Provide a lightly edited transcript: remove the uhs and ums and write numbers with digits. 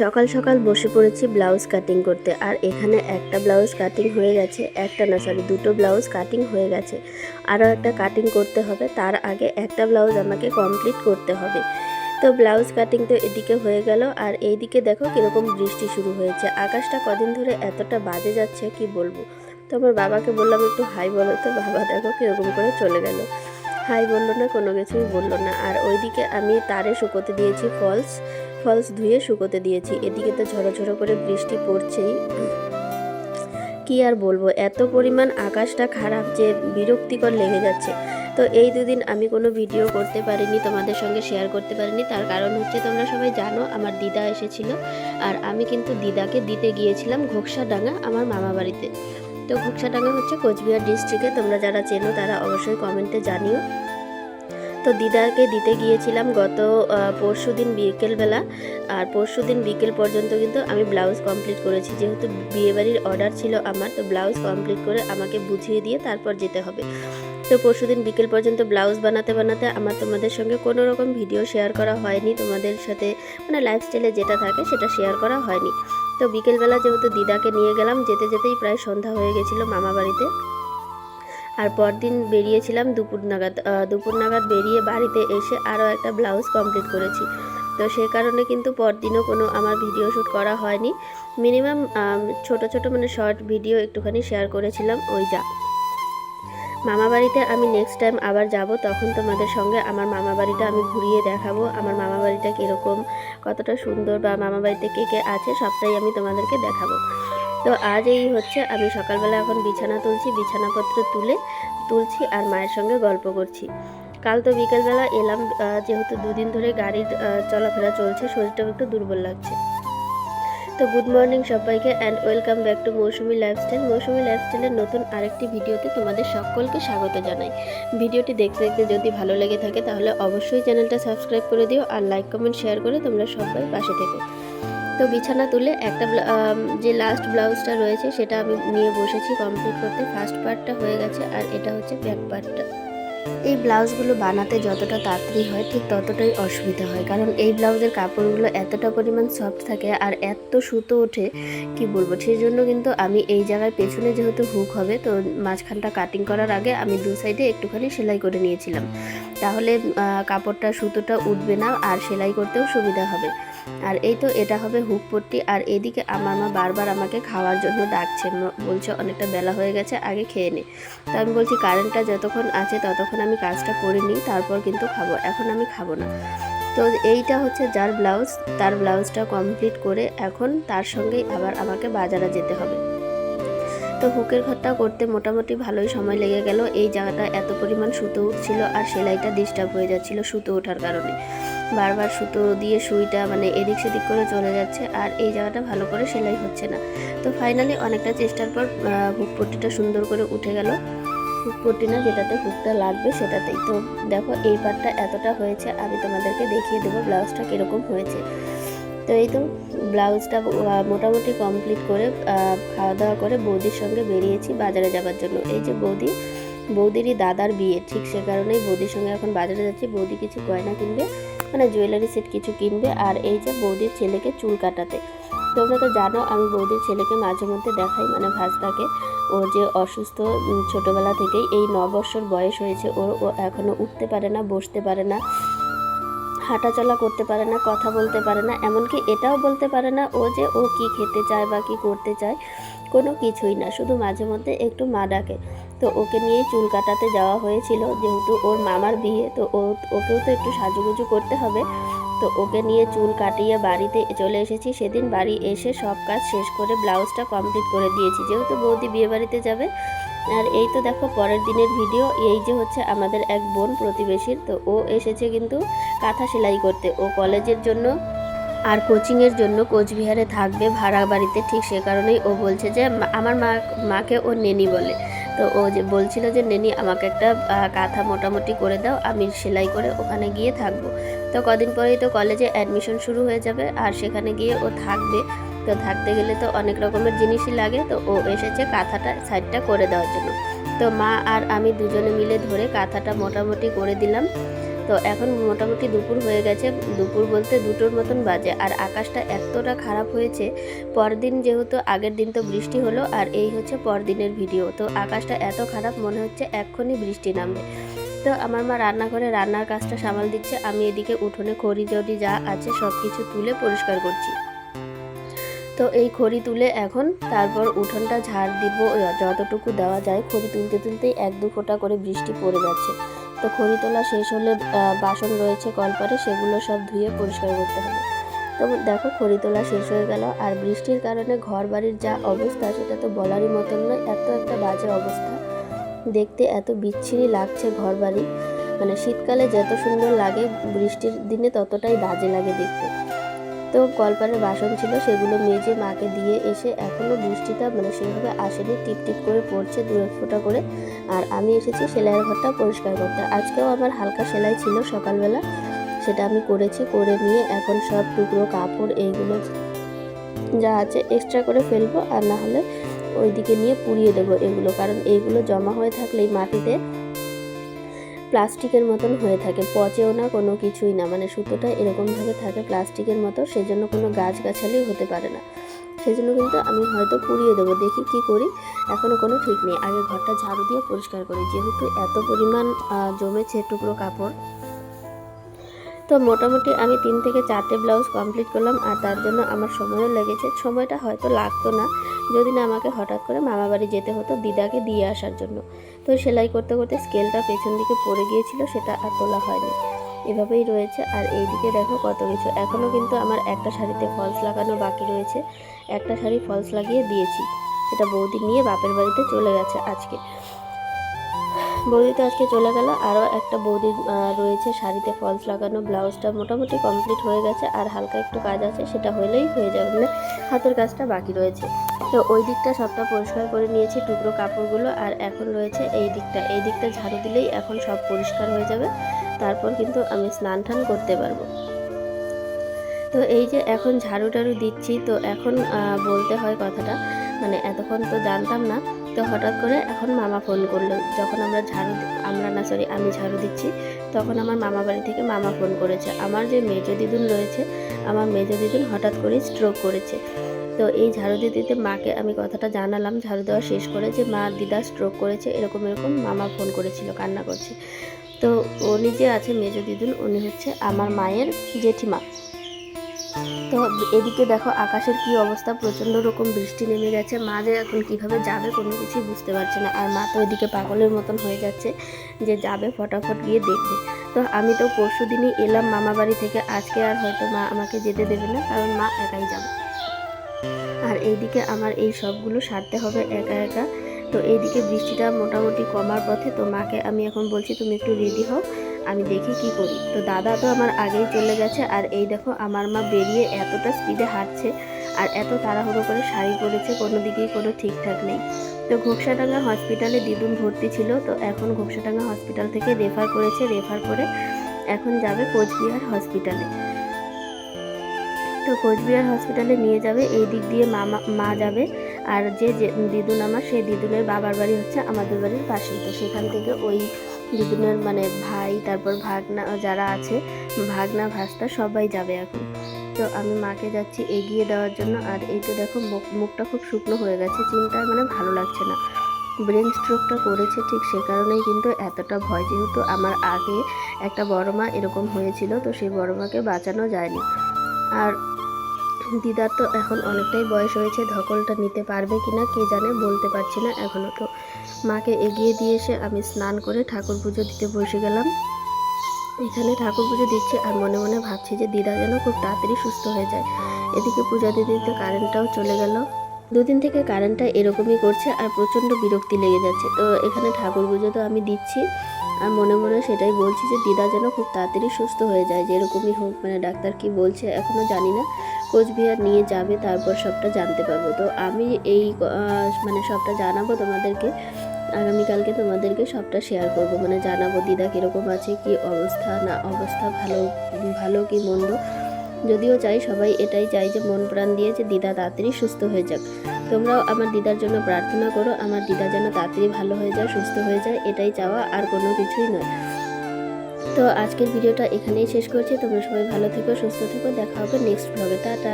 সকাল সকাল বসে পড়েছি ব্লাউজ কাটিং করতে। আর এখানে একটা ব্লাউজ কাটিং হয়ে গেছে, একটা না সরি দুটো ব্লাউজ কাটিং হয়ে গেছে, আরও একটা কাটিং করতে হবে। তার আগে একটা ব্লাউজ আমাকে কমপ্লিট করতে হবে। তো ব্লাউজ কাটিং তো এদিকে হয়ে গেল, আর এইদিকে দেখো কীরকম বৃষ্টি শুরু হয়েছে। আকাশটা কদিন ধরে এতটা বাজে যাচ্ছে কি বলবো। তো আমার বাবাকে বললাম একটু হাই বলো, তো বাবা দেখো কীরকম করে চলে গেল, হাই বললো না, কোনো কিছুই বললো না। আর ওইদিকে আমি তারে শুকোতে দিয়েছি, ফলস ধুয়ে শুকোতে দিয়েছি। এদিকে তো ঝড়ো ঝড়ো করে বৃষ্টি পড়ছেই, কি আর বলবো, এত পরিমাণ আকাশটা খারাপ যে বিরক্তিকর লেগে যাচ্ছে। তো এই দুদিন আমি কোনো ভিডিও করতে পারিনি, তোমাদের সঙ্গে শেয়ার করতে পারিনি। তার কারণ হচ্ছে তোমরা সবাই জানো আমার দিদা এসেছিল, আর আমি কিন্তু দিদাকে দিতে গিয়েছিলাম ঘোকসাডাঙ্গা আমার মামা বাড়িতে। তো ঘোকসাডাঙ্গা হচ্ছে কোচবিহার ডিস্ট্রিক্টে, তোমরা যারা চেনো তারা অবশ্যই কমেন্টে জানিও। তো দিদাকে দিতে গিয়েছিলাম গত পরশুদিন বিকেলবেলা, আর পরশুদিন বিকেল পর্যন্ত কিন্তু আমি ব্লাউজ কমপ্লিট করেছি। যেহেতু বিয়েবাড়ির অর্ডার ছিল আমার, তো ব্লাউজ কমপ্লিট করে আমাকে বুঝিয়ে দিয়ে তারপর যেতে হবে। তো পরশুদিন বিকেল পর্যন্ত ব্লাউজ বানাতে বানাতে আমার তোমাদের সঙ্গে কোনো রকম ভিডিও শেয়ার করা হয়নি, তোমাদের সাথে মানে লাইফস্টাইলে যেটা থাকে সেটা শেয়ার করা হয়নি। তো বিকেলবেলা যেহেতু দিদাকে নিয়ে গেলাম, যেতে যেতেই প্রায় সন্ধ্যা হয়ে গেছিলো মামা বাড়িতে। আর পরদিন বেরিয়েছিলাম দুপুর নাগাদ বেরিয়ে বাড়িতে এসে আরও একটা ব্লাউজ কমপ্লিট করেছি। তো সেই কারণে কিন্তু পরদিনও কোনো আমার ভিডিও শ্যুট করা হয়নি। মিনিমাম ছোট ছোট মানে শর্ট ভিডিও একটুখানি শেয়ার করেছিলাম। ওই যা মামা বাড়িতে আমি নেক্সট টাইম আবার যাব, তখন তোমাদের সঙ্গে আমার মামা বাড়িটা আমি ঘুরিয়ে দেখাবো। আমার মামা বাড়িটা কীরকম, কতটা সুন্দর, বা মামা বাড়িতে কে কে আছে সবটাই আমি তোমাদেরকে দেখাবো। তো আজ এই হচ্ছে আমি সকালবেলা এখন বিছানা বিছানাপত্র তুলছি আর মায়ের সঙ্গে গল্প করছি। কাল তো বিকেলবেলা এলাম, যেহেতু দুদিন ধরে গাড়ির চলাফেরা চলছে, শরীরটাও একটু দুর্বল লাগছে। তো গুড মর্নিং সবাইকে, অ্যান্ড ওয়েলকাম ব্যাক টু মৌসুমি লাইফস্টাইলের নতুন আরেকটি ভিডিওতে তোমাদের সকলকে স্বাগত জানাই। ভিডিওটি দেখতে দেখতে যদি ভালো লেগে থাকে তাহলে অবশ্যই চ্যানেলটা সাবস্ক্রাইব করে দিও, আর লাইক কমেন্ট শেয়ার করে তোমরা সবাই পাশে থেকো। তো বিছানা তুলে একটা যে লাস্ট ব্লাউজটা রয়েছে সেটা আমি নিয়ে বসেছি কমপ্লিট করতে। ফার্স্ট পার্টটা হয়ে গেছে, আর এটা হচ্ছে ব্যাক পার্টটা। এই ব্লাউজগুলো বানাতে যতটা তাড়াতাড়ি হয় ঠিক ততটাই অসুবিধা হয়, কারণ এই ব্লাউজের কাপড়গুলো এতটা পরিমাণ সফট থাকে আর এত সুতো ওঠে কি বলবো। সেই জন্য কিন্তু আমি এই জায়গায় পেছনে যেহেতু হুক হবে, তো মাঝখানটা কাটিং করার আগে আমি দু সাইডে একটুখানি সেলাই করে নিয়েছিলাম, তাহলে কাপড়টা সুতোটা উঠবে না আর সেলাই করতেও সুবিধা হবে। আর এই তো এটা হবে হুক পট্টি। আর এদিকে আমার মা বারবার আমাকে খাওয়ার জন্য ডাকছে, বলছে অনেকটা বেলা হয়ে গেছে, আগে খেয়ে নে। তো আমি বলছি কারেন্টটা যতক্ষণ আছে ততক্ষণ আমি কাজটা করে নিই, তারপর কিন্তু খাবো, এখন আমি খাবো না। তো এইটা হচ্ছে যার ব্লাউজ, তার ব্লাউজটা কমপ্লিট করে এখন তার সঙ্গেই আবার আমাকে বাজারে যেতে হবে। তো হুকের ঘরটা করতে মোটামুটি ভালোই সময় লেগে গেল। এই জায়গাটা এত পরিমাণ সুতো উঠছিল আর সেলাইটা ডিস্টার্ব হয়ে যাচ্ছিল সুতো ওঠার কারণে, বারবার সুতো দিয়ে সুইটা মানে এদিক সেদিক করে চলে যাচ্ছে, আর এই জায়গাটা ভালো করে সেলাই হচ্ছে না। তো ফাইনালি অনেকটা চেষ্টার পর হুক পট্টিটা সুন্দর করে উঠে গেল। হুক পট্টি না, যেটাতে হুকটা লাগবে সেটাতেই। তো দেখো এই পার্টটা এতটা হয়েছে, আমি তোমাদেরকে দেখিয়ে দেবো ব্লাউজটা কীরকম হয়েছে। তো এই তো ব্লাউজটা মোটামুটি কমপ্লিট করে খাওয়া দাওয়া করে বৌদির সঙ্গে বেরিয়েছি বাজারে যাবার জন্য। এই যে বৌদিরই দাদার বিয়ে, ঠিক সে কারণেই বৌদির সঙ্গে এখন বাজারে যাচ্ছি। বৌদি কিছু গয়না কিনবে, মানে জুয়েলারি সেট কিছু কিনবে, আর এই যে বৌদির ছেলেকে চুল কাটাতে। তোমরা তো জানো আমি বৌদির ছেলেকে মাঝে মধ্যে দেখাই, মানে ভাজদাকে। ও যে অসুস্থ ছোটোবেলা থেকেই, এই 9 বছর বয়স হয়েছে ওর, ও এখনও উঠতে পারে না, বসতে পারে না, হাঁটাচলা করতে পারে না, কথা বলতে পারে না, এমনকি এটাও বলতে পারে না ও যে ও কি খেতে চায় বা কি করতে চায়, কোনো কিছুই না, শুধু মাঝে মধ্যে একটু মা ডাকে। তো ওকে নিয়ে চুল কাটাতে যাওয়া হয়েছিল, যেহেতু ওর মামার বিয়ে, তো ওকেও তো একটু সাজুগুজু করতে হবে। তো ওকে নিয়ে চুল কাটিয়ে বাড়িতে চলে এসেছি। সেদিন বাড়ি এসে সব কাজ শেষ করে ব্লাউজটা কমপ্লিট করে দিয়েছি, যেহেতু বৌদি বিয়ে বাড়িতে যাবে। আর এই তো দেখো পরের দিনের ভিডিও। এই যে হচ্ছে আমাদের এক বোন প্রতিবেশীর, তো ও এসেছে কিন্তু কাঁথা সেলাই করতে। ও কলেজের জন্য আর কোচিংয়ের জন্য কোচবিহারে থাকবে ভাড়া বাড়িতে, ঠিক সে কারণেই ও বলছে যে আমার মাকে ও নেনি বলে। তো ও যে বলছিল যে নেনি আমাকে একটা কাঁথা মোটামুটি করে দাও, আমি সেলাই করে ওখানে গিয়ে থাকবো। তো কদিন পরেই তো কলেজে অ্যাডমিশন শুরু হয়ে যাবে, আর সেখানে গিয়ে ও থাকবে। তো থাকতে গেলে তো অনেক রকমের জিনিসই লাগে, তো ও এসেছে কাঁথাটা সাইডটা করে দেওয়ার জন্য। তো মা আর আমি দুজনে মিলে ধরে কাঁথাটা মোটামুটি করে দিলাম। তো এখন মোটামুটি দুপুর হয়ে গেছে, দুপুর বলতে 2টোর মতন বাজে। আর আকাশটা এতটা খারাপ হয়েছে, পরদিন যেহেতু আগের দিন তো বৃষ্টি হলো, আর এই হচ্ছে পরদিনের ভিডিও। তো আকাশটা এত খারাপ, মনে হচ্ছে এক্ষুনি বৃষ্টি নামবে। তো আমার মা রান্নাঘরে রান্নার কাজটা সামাল দিচ্ছে, আমি এদিকে উঠোনে খড়ি জড়ি যা আছে সব কিছু তুলে পরিষ্কার করছি। তো এই খড়ি তুলে এখন তারপর উঠোনটা ঝাড় দিব, যতটুকু দেওয়া যায়। খড়ি তুলতে তুলতেই 1-2 ফোঁটা করে বৃষ্টি পড়ে যাচ্ছে। তো খড়ি তোলা শেষ হলে বাসন রয়েছে কলপারে, সেগুলো সব ধুয়ে পরিষ্কার করতে হবে। তো দেখো খড়ি তোলা শেষ হয়ে গেল, আর বৃষ্টির কারণে ঘর বাড়ির যা অবস্থা সেটা তো বলারই মতন নয়, এত একটা বাজে অবস্থা। দেখতে এত বিচ্ছিরি লাগছে ঘর বাড়ি, মানে শীতকালে যত সুন্দর লাগে বৃষ্টির দিনে ততটাই বাজে লাগে দেখতে। তো কলপারের বাসন ছিল, সেগুলো মেজে মাকে দিয়ে এসে এখনও বৃষ্টিটা মানে সেভাবে আসেনি, টিপ টিপ করে পড়ছে 2-1 ফোঁটা করে। আর আমি এসেছি সেলাইয়ের ঘরটা পরিষ্কার করতে। আজকেও আমার হালকা সেলাই ছিল সকালবেলা, সেটা আমি করেছি। করে নিয়ে এখন সব টুকরো কাপড় এইগুলো যা আছে এক্সট্রা করে ফেলবো, আর না হলে ওইদিকে নিয়ে পুড়িয়ে দেবো এগুলো, কারণ এইগুলো জমা হয়ে থাকলেই মাটিতে প্লাস্টিকের মতন হয়ে থাকে, পচেও না, কোনো কিছুই না, মানে সুতোটা এরকমভাবে থাকে প্লাস্টিকের মতো, সেজন্য কোনো গাছগাছালি হতে পারে না। সেজন্য কিন্তু আমি হয়তো পুড়িয়ে দেবো, দেখি কি করি, এখনও কোনো ঠিক নেই। আগে ঘরটা ঝাড়ু দিয়ে পরিষ্কার করি, যেহেতু এত পরিমাণ জমেছে টুকরো কাপড়। তো মোটামুটি আমি 3 থেকে 4টে ব্লাউজ কমপ্লিট করলাম, আর তার জন্য আমার সময়ও লেগেছে। সময়টা হয়তো লাগতো না যদি না আমাকে হঠাৎ করে মামাবাড়ি যেতে হতো দিদাকে দিয়ে আসার জন্য। তো সেলাই করতে করতে স্কেলটা পেছন দিকে পড়ে গিয়েছিল, সেটা আর তোলা হয়নি, এভাবেই রয়েছে। আর এইদিকে দেখো কত কিছু, এখনও কিন্তু আমার একটা শাড়িতে ফলস লাগানো বাকি রয়েছে। একটা শাড়ি ফলস লাগিয়ে দিয়েছি, সেটা বৌদি নিয়ে বাপের বাড়িতে চলে গেছে আজকে। বৌদি তো আজকে চলে গেল, আরও একটা বৌদির রয়েছে শাড়িতে ফলস লাগানো, ব্লাউজটা মোটামুটি কমপ্লিট হয়ে গেছে, আর হালকা একটু কাজ আছে, সেটা হলেই হয়ে যাবে, মানে হাতের কাজটা বাকি রয়েছে। তো ওই দিকটা সবটা পরিষ্কার করে নিয়েছি টুকরো কাপড়গুলো, আর এখন রয়েছে এই দিকটা ঝাড়ু দিলেই এখন সব পরিষ্কার হয়ে যাবে, তারপর কিন্তু আমি স্নান টান করতে পারবো। তো এই যে এখন ঝাড়ু টাড়ু দিচ্ছি, তো এখন বলতে হয় কথাটা, মানে এতক্ষণ তো জানতাম না। তো হঠাৎ করে এখন মামা ফোন করলো, যখন আমি ঝাড়ু দিচ্ছি, তখন আমার মামা বাড়ি থেকে মামা ফোন করেছে। আমার যে মেজো দিদুন রয়েছে, আমার মেজো দিদুন হঠাৎ করেই স্ট্রোক করেছে। তো এই ঝাড়ু দিতে দিতে মাকে আমি কথাটা জানালাম ঝাড়ু দেওয়া শেষ করে, যে মা দিদা স্ট্রোক করেছে, এরকম এরকম মামা ফোন করেছিল, কান্না করছে। তো উনি যে আছে মেজো দিদুন, উনি হচ্ছে আমার মায়ের জেঠিমা। তো এদিকে দেখো আকাশের কি অবস্থা, প্রচণ্ড রকম বৃষ্টি নেমে গেছে। মা যে এখন কীভাবে যাবে কোনো কিছুই বুঝতে পারছে না, আর মা তো এদিকে পাগলের মতন হয়ে যাচ্ছে যে যাবে ফটাফট গিয়ে দেখবে। তো আমি তো পরশু দিনই এলাম মামা বাড়ি থেকে, আজকে আর হয়তো মা আমাকে যেতে দেবে না, কারণ মা একাই যাবে। আর এইদিকে আমার এই সবগুলো সারতে হবে একা একা। তো এইদিকে বৃষ্টিটা মোটামুটি কমার পথে, তো মাকে আমি এখন বলছি তুমি একটু রেডি হও, আমি দেখি কি করি। তো দাদা তো আমার আগেই চলে গেছে, আর এই দেখো আমার মা বেরিয়ে এতটা স্পিডে হাঁটছে আর এত তাড়াহুড়ো করে শাড়ি পরেছে, কোনো দিকেই কোনো ঠিকঠাক নেই। তো ঘোকসাডাঙ্গা হসপিটালে দিদুন ভর্তি ছিল, তো এখন ঘোকসাডাঙ্গা হসপিটাল থেকে রেফার করেছে, রেফার করে এখন যাবে কোচবিহার হসপিটালে। তো কোচবিহার হসপিটালে নিয়ে যাবে, এই দিক দিয়ে মা যাবে। আর যে দিদুন আমার, সেই দিদুনের বাবার বাড়ি হচ্ছে আমাদের বাড়ির পাশেই। তো সেখান থেকে ওই দিদুনের মানে ভাই, তারপর ভাগনা যারা আছে, ভাগনা ভাস্তা সবাই যাবে এখন। তো আমি মাকে যাচ্ছি এগিয়ে দেওয়ার জন্য। আর এই তো দেখো মুখটা খুব শুকনো হয়ে গেছে, চিন্তায় মানে ভালো লাগছে না। ব্রেন স্ট্রোকটা করেছে ঠিক সে কারণেই কিন্তু এতটা ভয়, যেহেতু আমার আগে একটা বড় মা এরকম হয়েছিল, তো সেই বড় মাকে বাঁচানো যায়নি। আর দিদার তো এখন অনেকটাই বয়স হয়েছে, ধকলটা নিতে পারবে কিনা কে জানে, বলতে পারছি না এখনও। তো মাকে এগিয়ে দিয়ে এসে আমি স্নান করে ঠাকুর পুজো দিতে বসে গেলাম। এখানে ঠাকুর পুজো দিচ্ছি আর মনে মনে ভাবছি যে দিদা যেন খুব তাড়াতাড়ি সুস্থ হয়ে যায়। এদিকে পূজা দিতে দিতে কারেন্টটাও চলে গেল। দুদিন থেকে কারেন্টটা এরকমই করছে আর প্রচণ্ড বিরক্তি লেগে যাচ্ছে। তো এখানে ঠাকুর পুজো তো আমি দিচ্ছি আর মনে মনে সেটাই বলছি যে দিদা যেন খুব তাড়াতাড়ি সুস্থ হয়ে যায়, যেরকমই হোক, মানে ডাক্তার কি বলছে এখনও জানি না। কোচবিহার নিয়ে যাবে, তারপর সবটা জানতে পারবো। তো আমি এই মানে সবটা জানাবো তোমাদেরকে, আগামীকালকে তোমাদেরকে সবটা শেয়ার করব, মানে জানাবো দিদা কীরকম আছে, কি অবস্থা না অবস্থা, ভালো কি মন্দ। যদিও চাই, সবাই এটাই চাই যে মন প্রাণ দিয়ে যে দিদা তাড়াতাড়ি সুস্থ হয়ে যাক। তোমরাও আমার দিদার জন্য প্রার্থনা করো, আমার দিদা যেন তাড়াতাড়ি ভালো হয়ে যায়, সুস্থ হয়ে যায়, এটাই চাওয়া, আর কোনো কিছুই নয়। তো আজকের ভিডিওটা এখানেই শেষ করছি। তোমরা সবাই ভালো থেকো, সুস্থ থেকো, দেখা হবে নেক্সট ব্লগে। টাটা।